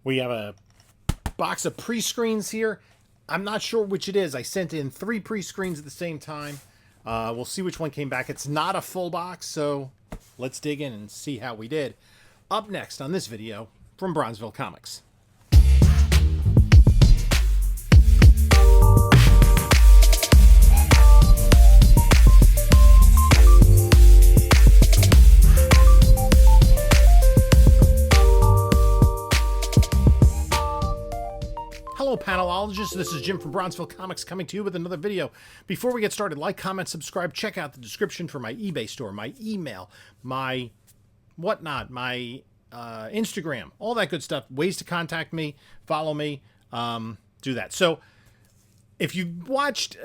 We have a box of pre-screens here. I'm not sure which it is. I sent in 3 pre-screens at the same time. We'll see which one came back. It's not a full box, so let's dig in and see how we did. Up next on this video from Bronzeville Comics. Hello, panelologists. This is Jim from Bronzeville Comics coming to you with another video. Before we get started, like, comment, subscribe, check out the description for my eBay store, my email, my whatnot, my Instagram, all that good stuff. Ways to contact me, follow me, do that. So if you watched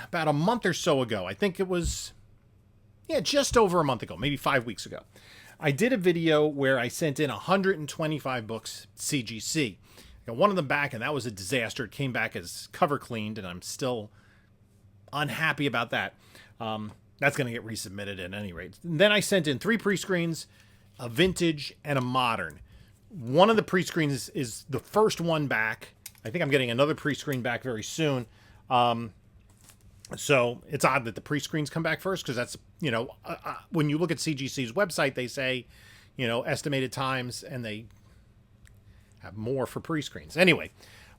about a month or so ago, I think it was, just over a month ago, maybe 5 weeks ago, I did a video where I sent in 125 books CGC. Got one of them back, and that was a disaster. It came back as cover cleaned, and I'm still unhappy about that. That's going to get resubmitted at any rate. And then I sent in 3 pre-screens, a vintage, and a modern. One of the pre-screens is the first one back. I think I'm getting another pre-screen back very soon. So it's odd that the pre-screens come back first, because that's, when you look at CGC's website, they say, estimated times, and they have more for pre-screens. Anyway,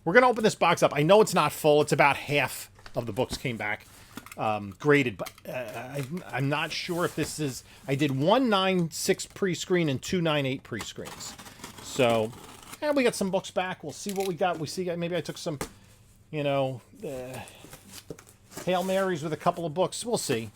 we're going to open this box up. I know it's not full. It's about half of the books came back graded, but I'm not sure if this is... I did 1 9.6 pre-screen and 2 9.8 pre-screens. So, we got some books back. We'll see what we got. We see, maybe I took some, Hail Marys with a couple of books. We'll see.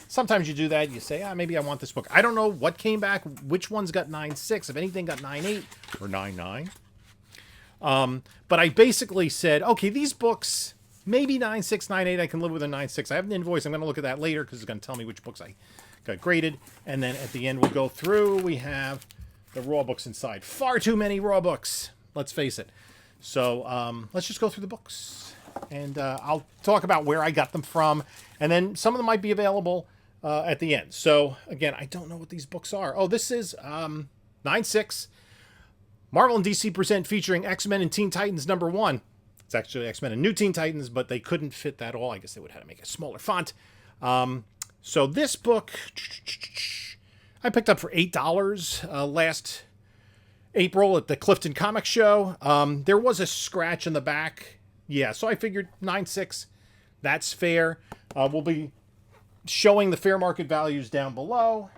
Sometimes you do that. You say, maybe I want this book. I don't know what came back, which one's got 9.6, if anything got 9.8 or 9.9. But I basically said, okay, these books, maybe 9.6, 9.8, I can live with a 9.6. I have an invoice. I'm going to look at that later because it's going to tell me which books I got graded. And then at the end, we'll go through. We have the raw books inside. Far too many raw books. Let's face it. So let's just go through the books. And I'll talk about where I got them from. And then some of them might be available at the end. So, again, I don't know what these books are. Oh, this is 9.6. Marvel and DC present featuring X-Men and Teen Titans #1. It's actually X-Men and New Teen Titans, but they couldn't fit that all. I guess they would have to make a smaller font. So this book, I picked up for $8 last April at the Clifton Comic Show. There was a scratch in the back. Yeah, so I figured 9.6, that's fair. We'll be showing the fair market values down below.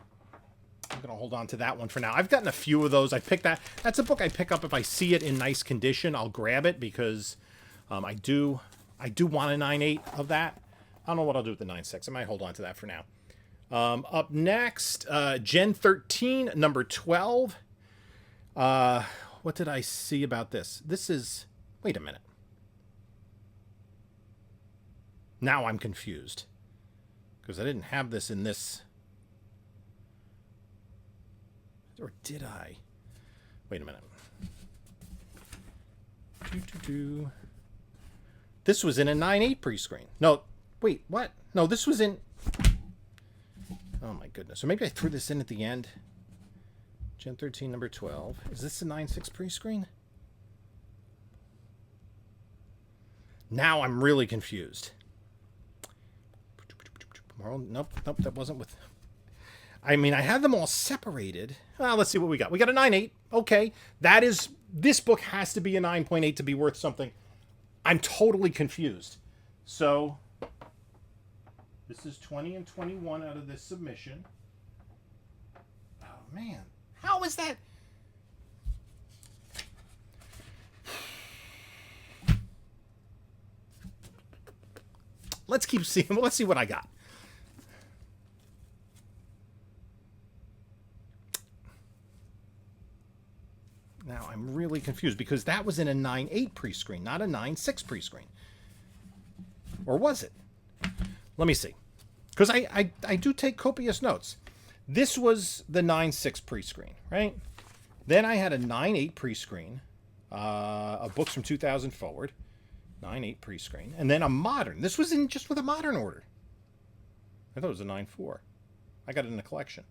I'm going to hold on to that one for now. I've gotten a few of those. I picked that. That's a book I pick up if I see it in nice condition. I'll grab it because I do want a 9.8 of that. I don't know what I'll do with the 9.6. I might hold on to that for now. Up next, Gen 13, number 12. What did I see about this? This is... Wait a minute. Now I'm confused, because I didn't have this in this. Or did I? Wait a minute. This was in a 9.8 pre-screen. No, wait, what? No, this was in... Oh my goodness. So maybe I threw this in at the end. Gen 13, number 12. Is this a 9.6 pre-screen? Now I'm really confused. Nope, that wasn't with... I mean, I had them all separated. Well, let's see what we got. We got a 9.8. Okay, that is... This book has to be a 9.8 to be worth something. I'm totally confused. So, this is 20 and 21 out of this submission. Oh, man. How is that... Let's keep seeing... Let's see what I got. Now, I'm really confused because that was in a 9.8 pre-screen, not a 9.6 pre-screen. Or was it? Let me see. Because I do take copious notes. This was the 9.6 pre-screen, right? Then I had a 9.8 pre-screen of books from 2000 forward. 9.8 pre-screen. And then a modern. This was in just with a modern order. I thought it was a 9.4. I got it in a collection.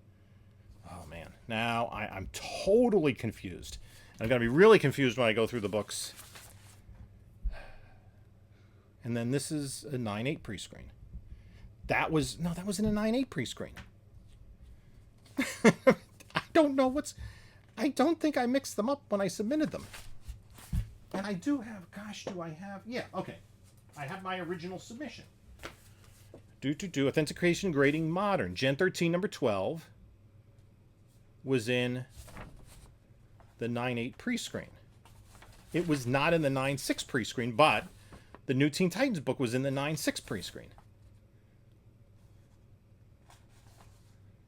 Oh, man. Now I'm totally confused. I'm going to be really confused when I go through the books. And then this is a 9/8 pre-screen. That wasn't a 9/8 pre-screen. I don't know I don't think I mixed them up when I submitted them. And I do have, gosh, do I have? Yeah, okay. I have my original submission. Authentication Grading Modern. Gen 13, number 12 was in the 9/8 pre-screen. It was not in the 9/6 pre-screen, but the New Teen Titans book was in the 9/6 pre-screen.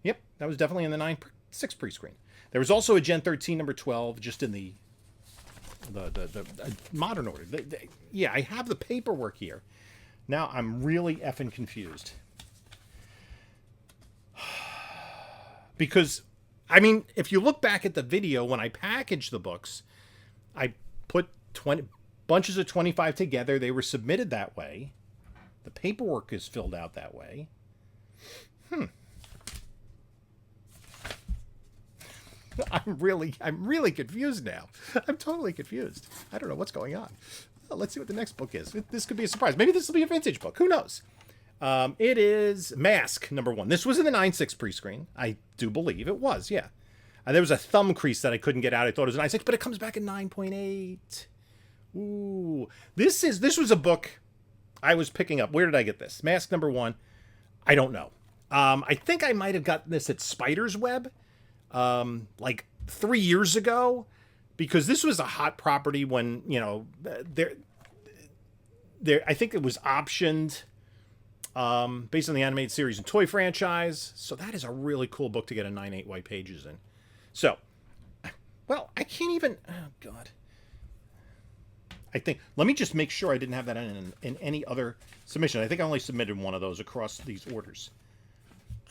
Yep, that was definitely in the 9/6 pre-screen. There was also a Gen 13 number 12 just in the modern order. Yeah, I have the paperwork here. Now I'm really effing confused. Because, I mean, if you look back at the video, when I packaged the books, I put bunches of 25 together. They were submitted that way. The paperwork is filled out that way. I'm really confused now. I'm totally confused. I don't know what's going on. Well, let's see what the next book is. This could be a surprise. Maybe this will be a vintage book. Who knows? It is Mask, number 1. This was in the 9/6 pre-screen. I do believe it was, yeah. There was a thumb crease that I couldn't get out. I thought it was a 9/6, but it comes back in 9.8. Ooh. This was a book I was picking up. Where did I get this? Mask, number 1. I don't know. I think I might have gotten this at Spider's Web. Like 3 years ago, because this was a hot property when, you know, I think it was optioned based on the animated series and toy franchise. So that is a really cool book to get a 9/8 white pages in. So, well, I can't even, oh God. I think, let me just make sure I didn't have that in any other submission. I think I only submitted one of those across these orders.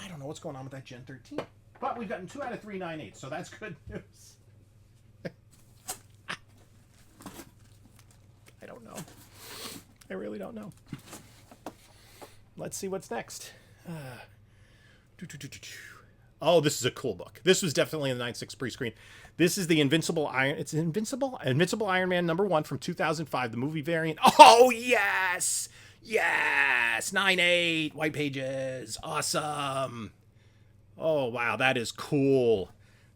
I don't know what's going on with that Gen 13. But we've gotten 2 out of 3 9/8, so that's good news. I don't know. I really don't know. Let's see what's next. Oh, this is a cool book. This was definitely in the 9/6 pre-screen. This is the Invincible Iron. It's Invincible Iron Man number 1 from 2005, the movie variant. Oh yes, yes, 9/8 white pages, awesome. Oh, wow, that is cool.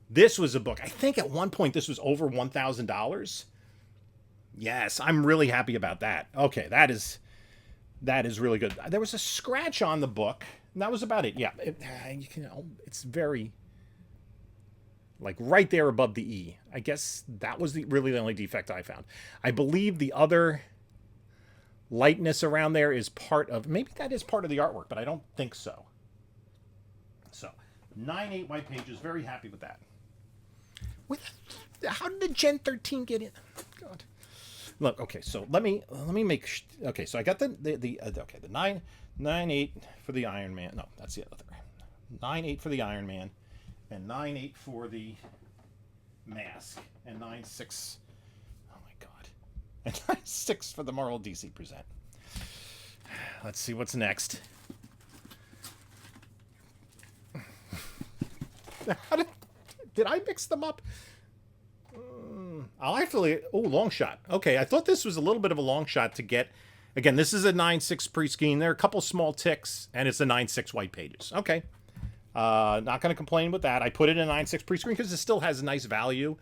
This was a book. I think at one point this was over $1,000. Yes, I'm really happy about that. Okay, that is really good. There was a scratch on the book, and that was about it. Yeah, it's very, like, right there above the E. I guess that was really the only defect I found. I believe the other lightness around there is part of, maybe that is part of the artwork, but I don't think so. So, 9/8 white pages. Very happy with that. How did the Gen 13 get in? God. Look, okay. So let me make. Okay, so I got the 9/8 for the Iron Man. No, that's the other. 9/8 for the Iron Man, and 9/8 for the Mask, and 9/6. Oh my God, and 9/6 for the Marvel DC Present. Let's see what's next. Did I mix them up? I'll actually... Oh, long shot. Okay, I thought this was a little bit of a long shot to get... Again, this is a 9/6 pre-screen. There are a couple small ticks, and it's a 9/6 white pages. Okay. Not going to complain with that. I put it in a 9/6 pre-screen because it still has a nice value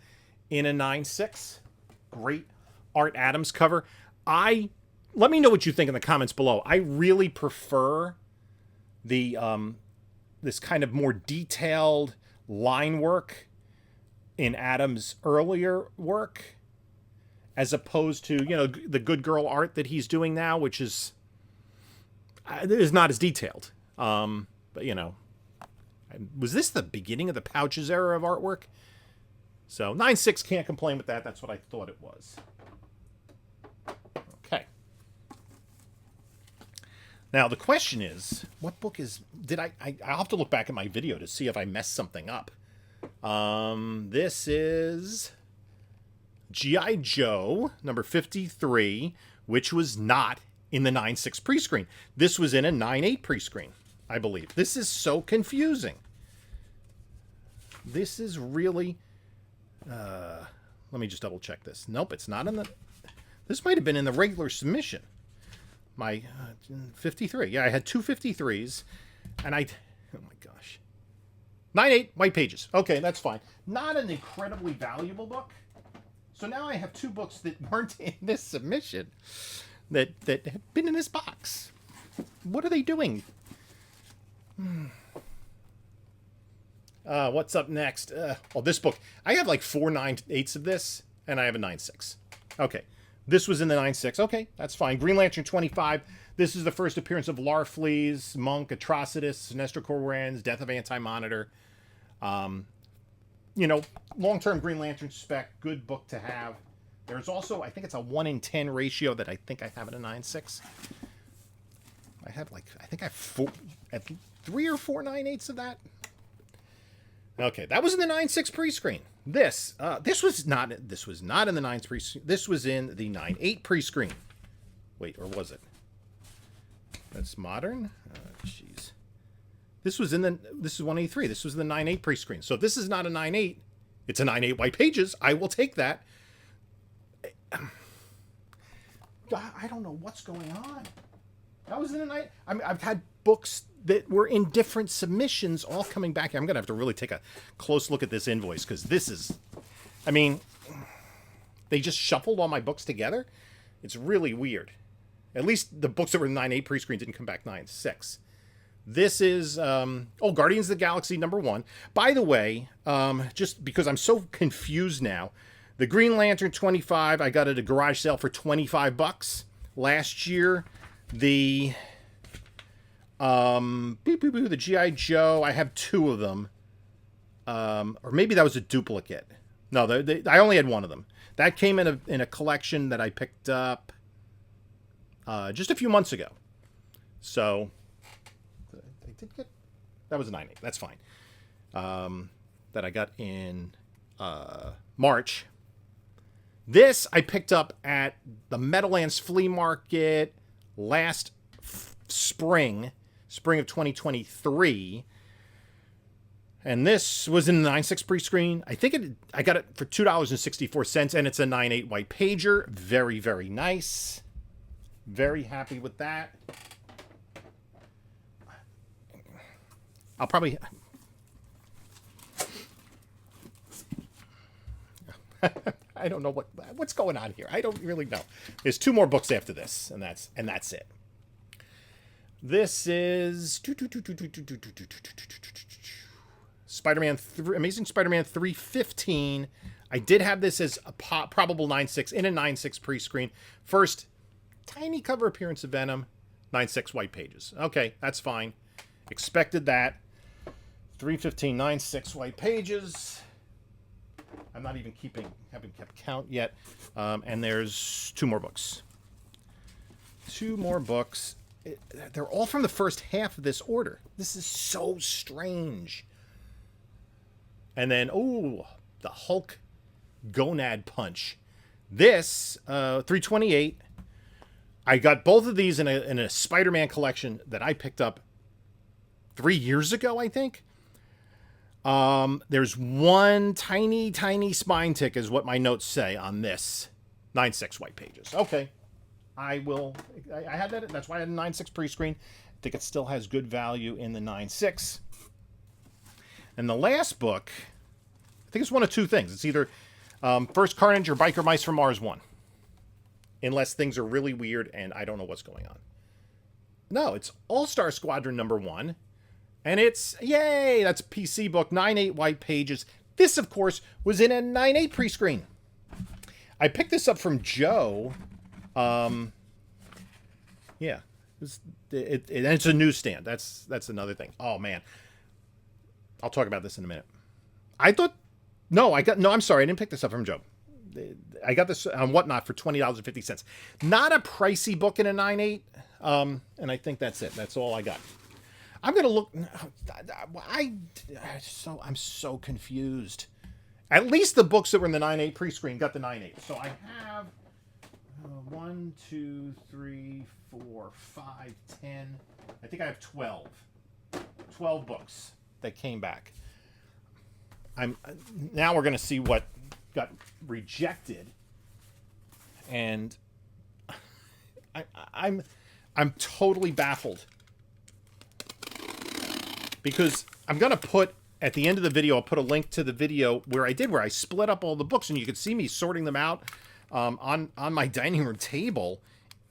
in a 9/6. Great Art Adams cover. Let me know what you think in the comments below. I really prefer the this kind of more detailed line work in Adams' earlier work, as opposed to, you know, the good girl art that he's doing now, which is not as detailed. But, you know, was this the beginning of the Pouches era of artwork? So 9/6, can't complain with that. That's what I thought it was. Okay. Now the question is, what book is? I'll have to look back at my video to see if I messed something up. This is G.I. Joe number 53, which was not in the 9/6 pre-screen. This was in a 9/8 pre-screen, I believe. This is so confusing. This is really... let Let me just double check this. Nope, it's not in the... This might have been in the regular submission. My 53. Yeah, I had two 53s. And I... Oh my gosh. 9.8 white pages. Okay, that's fine. Not an incredibly valuable book. So now I have two books that weren't in this submission that have been in this box. What are they doing? What's up next? Oh, this book. I have like 4 9.8s of this, and I have a 9.6. Okay. This was in the 9.6. Okay, that's fine. Green Lantern 25. This is the first appearance of Larfleeze, Monk, Atrocitus, Sinestro Corcoran's, Death of Anti-Monitor. You know, long-term Green Lantern spec, good book to have. There's also, I think it's a 1 in 10 ratio that I think I have in a 9.6. I have like, I think I have 3 or 4 9.8s of that. Okay, that was in the 9.6 pre-screen. This was not in the 9 pre-screen. This was in the 9.8 pre-screen. Wait, or was it? That's modern. Jeez. This is 183. This was the 9.8 pre-screen. So if this is not a 9.8, it's a 9.8 white pages. I will take that. I don't know what's going on. That was in the 9. I mean, I've had books that were in different submissions all coming back. I'm going to have to really take a close look at this invoice because this is, I mean, they just shuffled all my books together. It's really weird. At least the books that were in 9.8 pre-screen didn't come back 9.6. This is, Guardians of the Galaxy #1. By the way, just because I'm so confused now, the Green Lantern 25, I got at a garage sale for $25 last year. The the G.I. Joe, I have 2 of them. Or maybe that was a duplicate. No, I only had 1 of them. That came in a collection that I picked up just a few months ago. So I did get, that was a 9.8. That's fine. That I got in March. This I picked up at the Meadowlands Flea Market last spring of 2023. And this was in the 9.6 pre-screen. I think I got it for $2.64, and it's a 9.8 white pager. Very, very nice. Very happy with that. I'll probably... I don't know what's going on here. I don't really know. There's 2 more books after this, and that's it. This is Spider-Man, Amazing Spider-Man 315. I did have this as a probable 9.6 in a 9.6 pre-screen. First tiny cover appearance of Venom, 9.6 white pages. Okay, that's fine. Expected that. 315, 9.6 white pages. I'm not even haven't kept count yet. And there's 2 more books. 2 more books. They're all from the first half of this order. This is so strange. And then, the Hulk Gonad Punch. This, 328. I got both of these in a Spider-Man collection that I picked up 3 years ago, I think. There's 1 tiny, tiny spine tick is what my notes say on this 9.6 white pages. Okay. I had that. That's why I had a 9.6 pre-screen. I think it still has good value in the 9.6. And the last book, I think it's one of 2 things. It's either First Carnage or Biker Mice from Mars 1. Unless things are really weird and I don't know what's going on. No, it's All-Star Squadron #1. And it's, yay, that's a PC book, 9.8 white pages. This, of course, was in a 9.8 pre-screen. I picked this up from Joe. Yeah. It's a newsstand. That's another thing. Oh, man. I'll talk about this in a minute. I'm sorry. I didn't pick this up from Joe. I got this on Whatnot for $20.50. Not a pricey book in a 9.8. And I think that's it. That's all I got. I'm going to look. I'm so confused. At least the books that were in the 9.8 pre-screen got the 9.8. So I have 1, 2, 3, 4, 5, 10. I think I have 12. 12 books that came back. Now we're going to see what got rejected, and I'm totally baffled, because I'm gonna put at the end of the video, I'll put a link to the video where I split up all the books, and you can see me sorting them out on my dining room table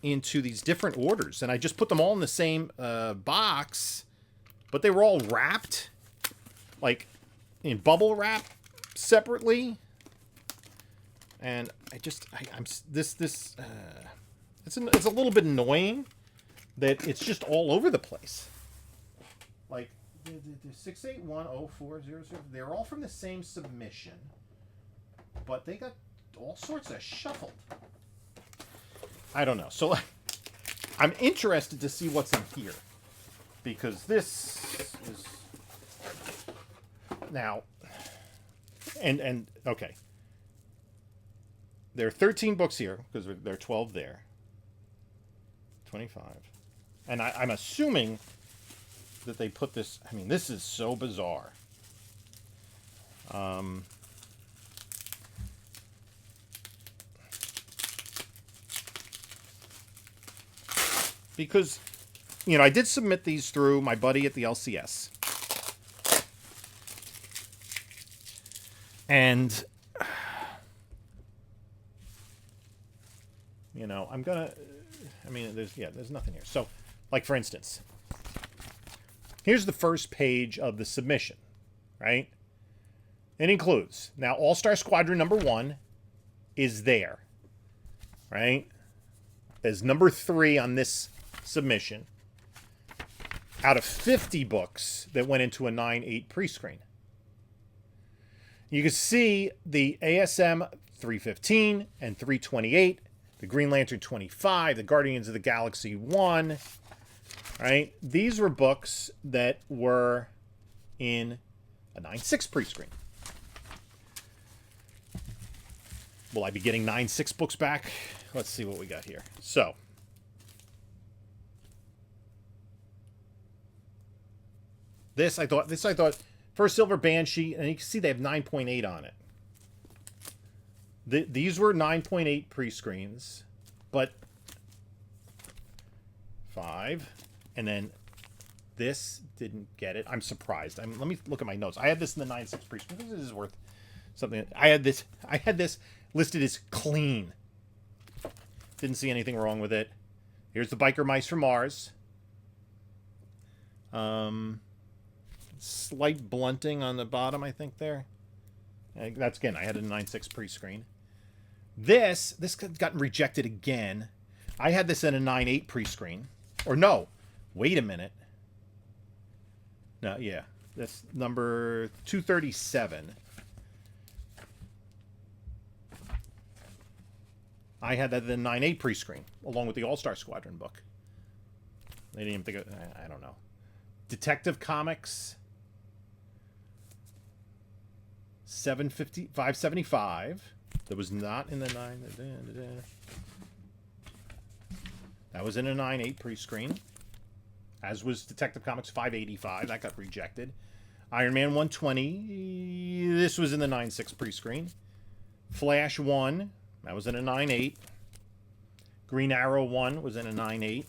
into these different orders, and I just put them all in the same box, but they were all wrapped like in bubble wrap separately, and it's a little bit annoying that it's just all over the place. Like the 6810400, they're all from the same submission, but they got all sorts of shuffled. I don't know. So I'm interested to see what's in here, because this is now and okay. There are 13 books here because there are 12 there. 25. And I'm assuming that they put this... I mean, this is so bizarre. Because, you know, I did submit these through my buddy at the LCS. And... you know, I'm gonna... I mean, there's nothing here. So, like, for instance, here's the first page of the submission, right? It includes, now, All-Star Squadron number 1 is there, right? As number 3 on this submission out of 50 books that went into a 9/8 pre-screen. You can see the ASM 315 and 328, the Green Lantern 25, the Guardians of the Galaxy 1, right? These were books that were in a 9/6 pre-screen. Will I be getting 9/6 books back? Let's see what we got here. So, this I thought first Silver Banshee, and you can see they have 9.8 on it. These were 9.8 pre-screens, but 5, and then this didn't get it. I'm surprised. Let me look at my notes. I had this in the 9/6 pre-screen. This is worth something. I had this listed as clean. Didn't see anything wrong with it. Here's the Biker Mice from Mars. Slight blunting on the bottom, I think there. That's, again, I had a 9/6 pre-screen. This got rejected again. I had this in a 9/8 pre-screen. Or no, wait a minute. No, yeah. That's number 237. I had that in the 9/8 pre-screen, along with the All-Star Squadron book. They didn't even think of, I don't know. Detective Comics 575. That was not in the 9. That was in a 9/8 pre-screen. As was Detective Comics 585. That got rejected. Iron Man 120. This was in the 9/6 pre-screen. Flash 1. That was in a 9/8. Green Arrow 1 was in a 9/8.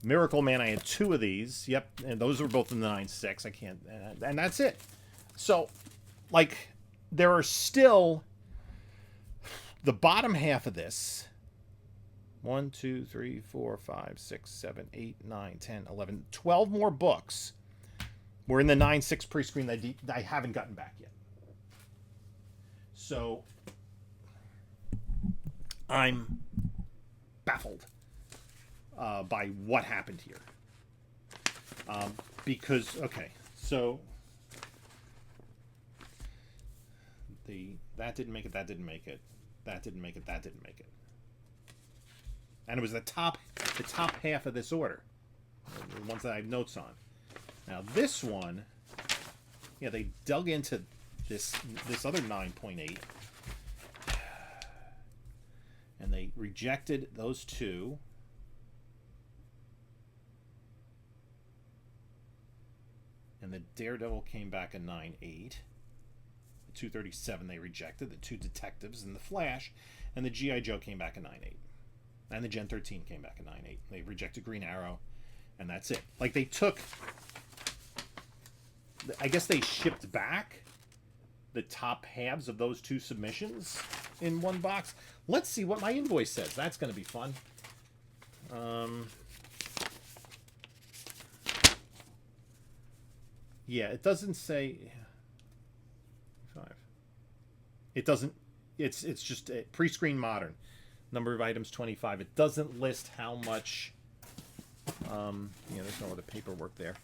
Miracle Man, I had 2 of these. Yep, and those were both in the 9/6. I can't... and that's it. So, like, there are still... the bottom half of this... 1, 2, 3, 4, 5, 6, 7, 8, 9, 10, 11, 12 more books were in the 9/6 pre-screen that I haven't gotten back yet. So... I'm baffled by what happened here. Because, okay, so that didn't make it, that didn't make it, that didn't make it, that didn't make it. And it was the top half of this order, the ones that I have notes on. Now this one, yeah, they dug into this other 9.8. And they rejected those 2. And the Daredevil came back a 9/8. The 237 they rejected, the two detectives and the Flash, and the G.I. Joe came back at 9.8. And the Gen 13 came back at 9.8. They rejected Green Arrow, and that's it. Like, they took... I guess they shipped back the top halves of those two submissions in one box. Let's see what my invoice says. That's going to be fun. Yeah, it doesn't say... 5. It doesn't... It's just a Prescreen Modern. Number of items, 25. It doesn't list how much... yeah, there's no other paperwork there.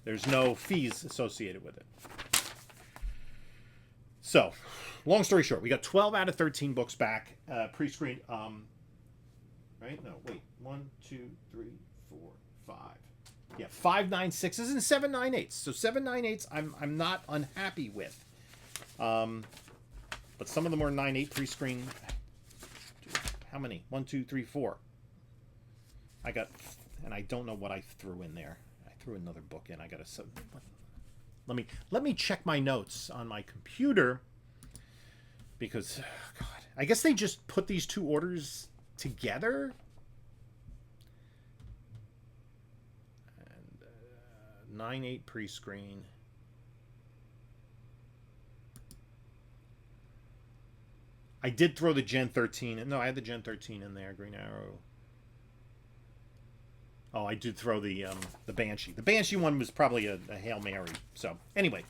There's no fees associated with it. So, long story short, we got 12 out of 13 books back. Prescreen, right? No, wait. 1, 2, 3, 4, 5. Yeah, 5 9.6s and 7 9.8s. So 7 9.8s I'm not unhappy with. But some of them are 9.8 Prescreen. How many? 1, 2, 3, 4. I got, and I don't know what I threw in there. I threw another book in. I got to... Let me check my notes on my computer, because God, I guess they just put these two orders together. And 9.8 Prescreen. I did throw the Gen 13. No, I had the Gen 13 in there. Green Arrow. Oh, I did throw the Banshee. The Banshee one was probably a Hail Mary. So, anyway.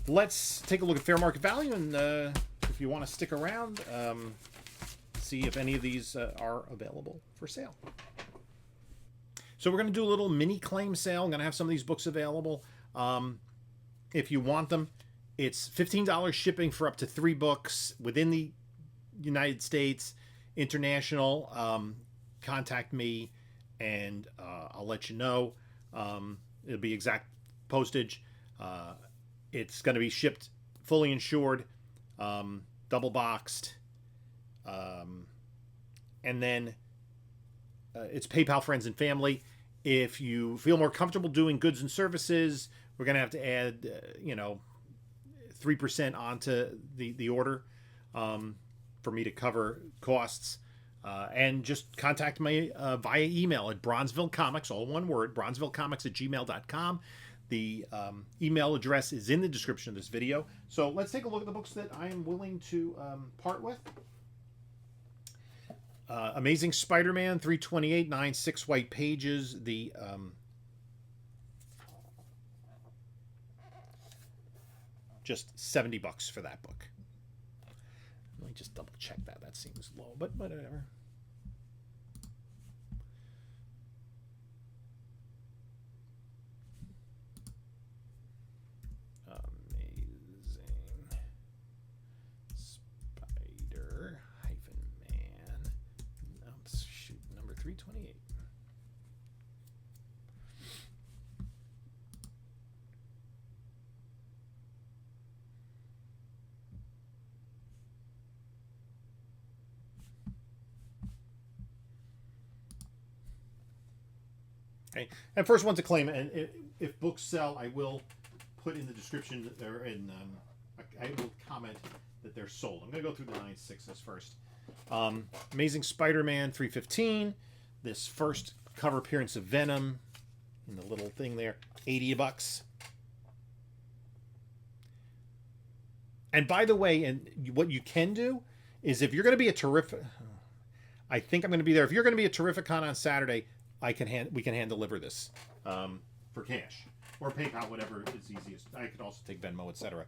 Let's take a look at fair market value. And if you want to stick around, see if any of these are available for sale. So we're going to do a little mini claim sale. I'm going to have some of these books available. If you want them, it's $15 shipping for up to 3 books within the United States. International, contact me. And I'll let you know. It'll be exact postage. It's going to be shipped fully insured, double boxed. And then it's PayPal, friends, and family. If you feel more comfortable doing goods and services, we're going to have to add, 3% onto the order for me to cover costs. And just contact me via email at bronzevillecomics, all one word, bronzevillecomics@gmail.com. The email address is in the description of this video. So let's take a look at the books that I am willing to part with. Amazing Spider-Man, 328, 9.6 white pages. The just $70 for that book. Let me just double check that. That seems low, but whatever. Amazing Spider-Man. No, shoot, number 328. Okay. And first one's a claim, and if books sell, I will put in the description that they're in. I will comment that they're sold. I'm going to go through the 9.6s first. Amazing Spider-Man 315. This first cover appearance of Venom in the little thing there, $80. And by the way, and what you can do is if you're going to be a terrific, I think I'm going to be there. If you're going to be a Terrificon on Saturday, we can hand deliver this for cash or PayPal, whatever is easiest. I could also take Venmo, etc.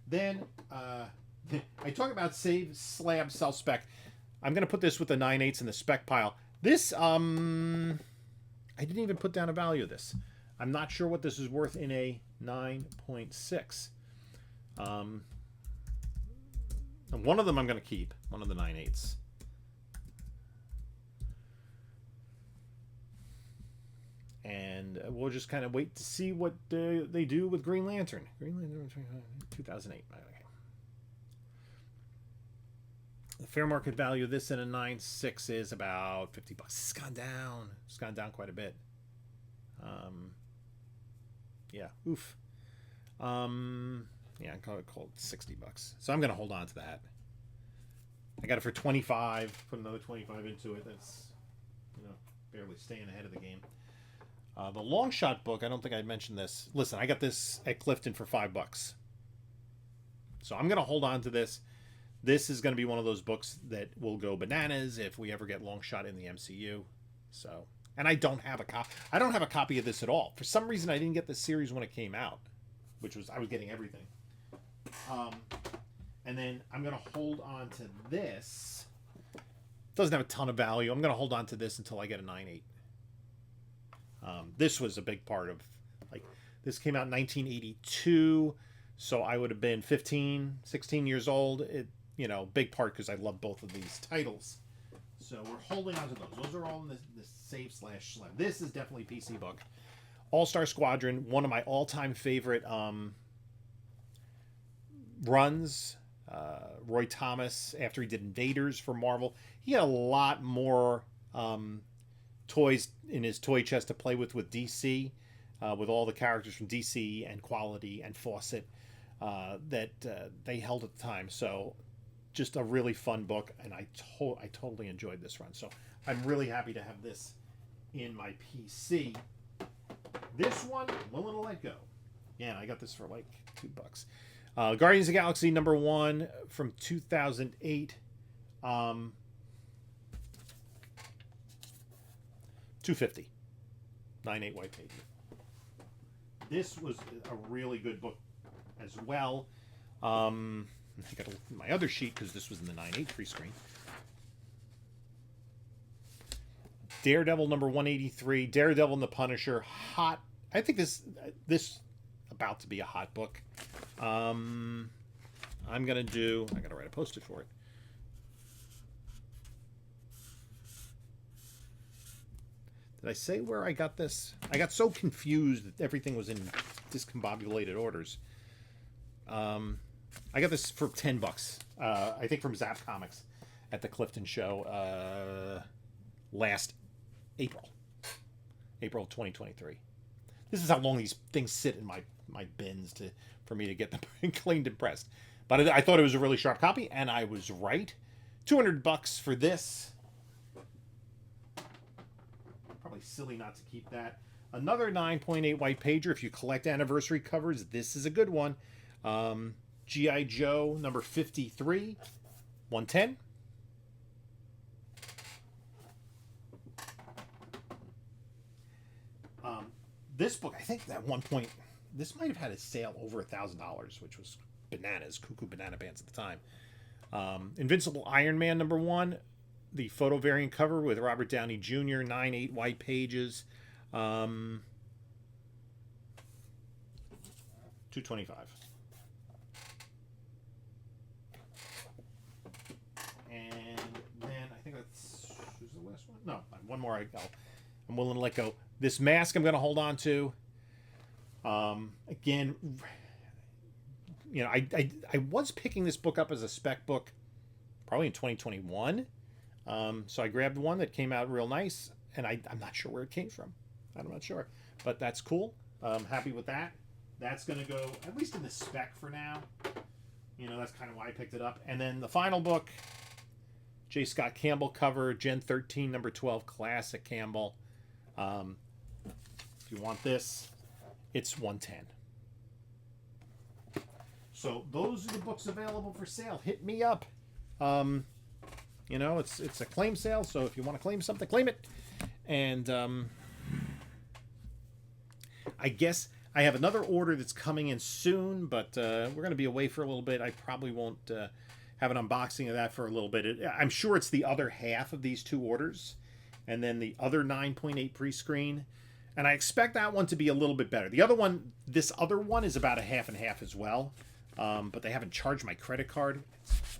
Then I talk about save slab sell spec. I'm going to put this with the 9.8s in the spec pile. This I didn't even put down a value of this. I'm not sure what this is worth in a 9.6. And one of them I'm going to keep. One of the 9.8s. And we'll just kind of wait to see what they do with Green Lantern. Green Lantern 2008. Okay. The fair market value of this in a 9.6 is about $50. It's gone down. It's gone down quite a bit. Yeah. Oof. Yeah, I call it 60 bucks. So I'm going to hold on to that. I got it for 25. Put another 25 into it. That's, you know, barely staying ahead of the game. The long shot book, I don't think I mentioned this. Listen, I got this at Clifton for $5. So I'm going to hold on to this. This is going to be one of those books that will go bananas if we ever get long shot in the MCU. So, and I don't have a copy. I don't have a copy of this at all. For some reason, I didn't get this series when it came out, which was I was getting everything. And then I'm going to hold on to this. Doesn't have a ton of value. I'm going to hold on to this until I get a 9.8. This was a big part of, like, this came out in 1982, so I would have been 15, 16 years old. It, you know, big part because I love both of these titles. So we're holding on to those. Those are all in the save/slab. This is definitely PC book. All-Star Squadron, one of my all-time favorite runs. Roy Thomas, after he did Invaders for Marvel, he had a lot more toys in his toy chest to play with DC, with all the characters from DC and Quality and Fawcett that they held at the time. So just a really fun book, and I totally enjoyed this run. So I'm really happy to have this in my PC. This one, I'm willing to let go. Yeah, I got this for like $2. Guardians of the Galaxy #1 from 2008. $2.50. 9.8 white pages. This was a really good book as well. I got to look at my other sheet because this was in the 9.8 pre-screen. Daredevil #183. Daredevil and the Punisher. Hot. I think this about to be a hot book. I'm gonna do. I gotta write a post-it for it. Did I say where I got this? I got so confused that everything was in discombobulated orders. I got this for $10. I think from Zap Comics at the Clifton show last April 2023. This is how long these things sit in my bins for me to get them cleaned and pressed. But I thought it was a really sharp copy, and I was right. $200 for this. Probably silly not to keep that. Another 9.8 white pager. If you collect anniversary covers, this is a good one. G.I. Joe #53, 110. This book, I think at one point, this might have had a sale over $1,000, which was bananas, cuckoo banana pants at the time. Invincible Iron Man #1, the photo variant cover with Robert Downey Jr., 9.8 white pages, $225. And then I think that's the last one. No, one more. I'm willing to let go. This mask I'm going to hold on to. Again, you know, I was picking this book up as a spec book probably in 2021. So I grabbed one that came out real nice, and I'm not sure where it came from. I'm not sure, but that's cool. I'm happy with that. That's going to go at least in the spec for now. You know, that's kind of why I picked it up. And then the final book, J. Scott Campbell cover, Gen 13 #12 Classic Campbell. If you want this, it's $110. So those are the books available for sale. Hit me up. You know, it's a claim sale, so if you want to claim something, claim it. And I guess I have another order that's coming in soon, but we're going to be away for a little bit. I probably won't have an unboxing of that for a little bit. I'm sure it's the other half of these two orders, and then the other 9.8 pre-screen. And I expect that one to be a little bit better. The other one, this other one is about a half and half as well, but they haven't charged my credit card. It's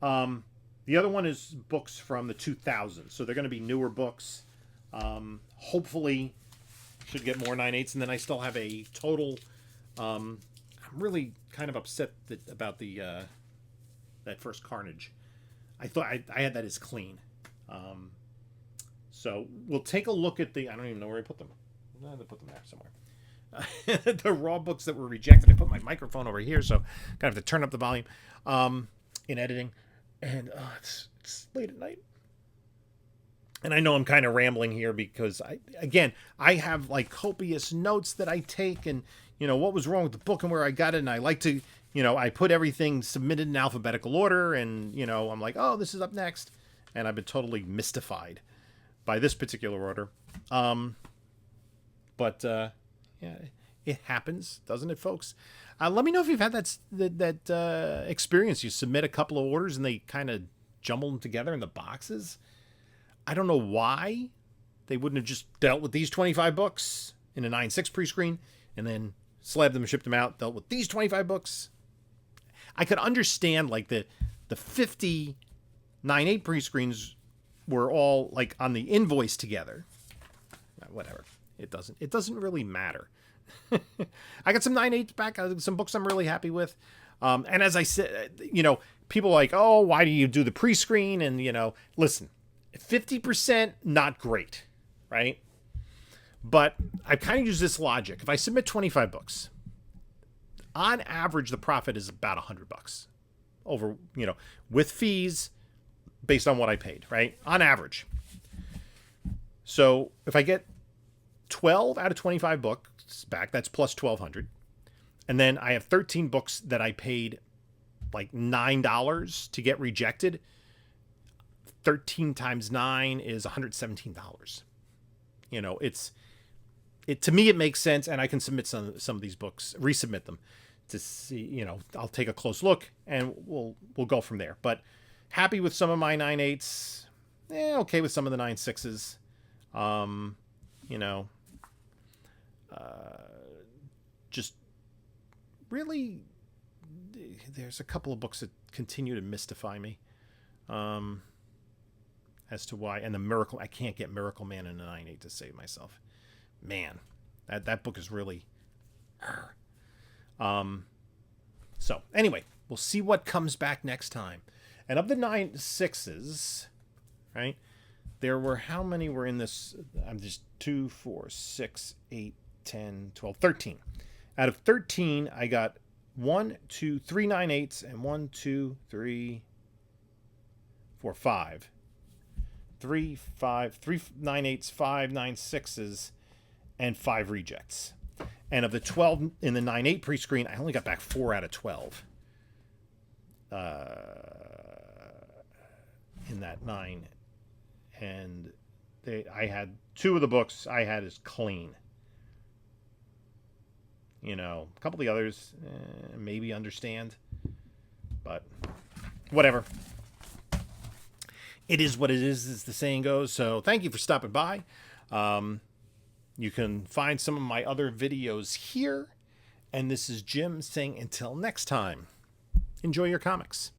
weird. The other one is books from the 2000s, so they're going to be newer books. Hopefully, should get more 9.8s, and then I still have a total. I'm really kind of upset about the that first Carnage. I thought I had that as clean. So we'll take a look at the. I don't even know where I put them. I had to put them there somewhere. The raw books that were rejected. I put my microphone over here, so kind of have to turn up the volume in editing. And it's late at night. And I know I'm kind of rambling here because I have like copious notes that I take, and what was wrong with the book and where I got it, and I like to, I put everything submitted in alphabetical order, and I'm like, oh, this is up next, and I've been totally mystified by this particular order. But yeah, it happens, doesn't it, folks? Let me know if you've had that experience. You submit a couple of orders and they kind of jumble them together in the boxes. I don't know why they wouldn't have just dealt with these 25 books in a 9.6 pre-screen and then slabbed them and shipped them out, dealt with these 25 books. I could understand like the 50 9.8 pre-screens were all like on the invoice together. Whatever. It doesn't really matter. I got some 9.8s back, some books I'm really happy with. And as I said, people are like, oh, why do you do the pre-screen? And, listen, 50% not great, right? But I kind of use this logic. If I submit 25 books, on average, the profit is about $100 over, with fees based on what I paid, right? On average. So if I get 12 out of 25 books back, that's plus 1,200. And then I have 13 books that I paid like $9 to get rejected. 13 times 9 is $117. To me, it makes sense, and I can submit some of these books, resubmit them to see, I'll take a close look and we'll go from there. But happy with some of my 9.8s. Okay with some of the 9.6s. Just really, there's a couple of books that continue to mystify me as to why. And I can't get Miracle Man in a 9.8 to save myself. Man, that book is really. So anyway, we'll see what comes back next time. And of the 9.6s, right? There were, how many were in this? I'm just 2, 4, 6, 8, 10, 12, 13. Out of 13, I got 1, 2, 3 9.8s and 1, 2, 3, 4, 5. 3 9.8s, 5 9.6s, and 5 rejects. And of the 12 in the 9.8 pre-screen, I only got back 4 out of 12. In that 9. And I had 2 of the books I had as clean. A couple of the others, maybe understand. But whatever. It is what it is, as the saying goes. So thank you for stopping by. You can find some of my other videos here. And this is Jim saying until next time, enjoy your comics.